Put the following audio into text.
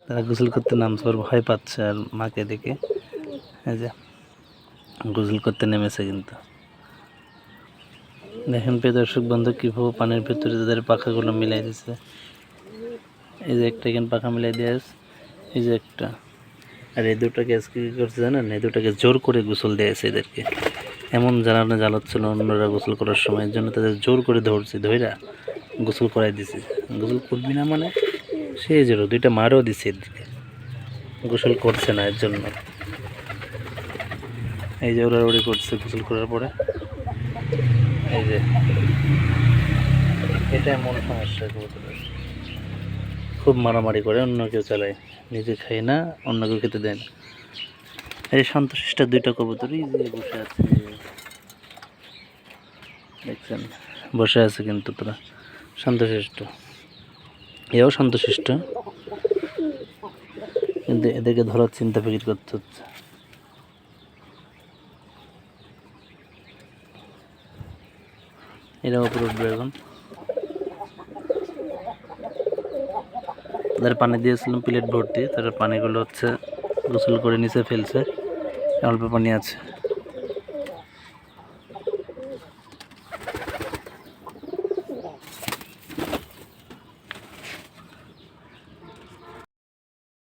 তারা গোসল করতে নামছে, ওর ভয় পাচ্ছে আর মাকে দেখে। এই যে গোসল করতে নেমেছে কিন্তু। দেখেন প্রিয় দর্শক বন্ধু, কীভাবে পানির ভেতরে তাদের পাখাগুলো মিলাই দিচ্ছে। এই যে একটা এখানে পাখা মিলাই দিয়ে আছে, এই যে একটা, আর এই দুটাকে আজকে কী করছে জানেন, এই দুটাকে জোর করে গোসল দিয়েছে এদেরকে। এমন জ্বালাচ্ছিল অন্যরা গোসল করার সময়, এর জন্য তাদের জোর করে ধইরা গোসল করাই দিছে। গোসল করবি না মানে সেই জোর দুইটা মারও দিছে, এদিকে গোসল করছে না এর জন্য। এই যে ওড়াউড়ি করছে গোসল করার পরে। এই যে এটা এমন সমস্যা, খুব মারামারি করে, অন্য কেউ চালায়, নিজে খায় না, অন্য কেউ খেতে দেয় না। এই শান্তশিষ্ট দুইটা কবুতরই যে বসে আছে, দেখছেন বসে আছে কিন্তু তোরা শান্তশিষ্ট, এও শান্তশিষ্ট, কিন্তু এদেরকে ধরার চিন্তা ফিকির করতে হচ্ছে। এরা উপরে উঠবে এখন। তাদের পানি দিয়েছিলাম প্লেট ভর্তি, তারা পানিগুলো হচ্ছে গোসল করে নিচে ফেলছে, অল্প পানি আছে।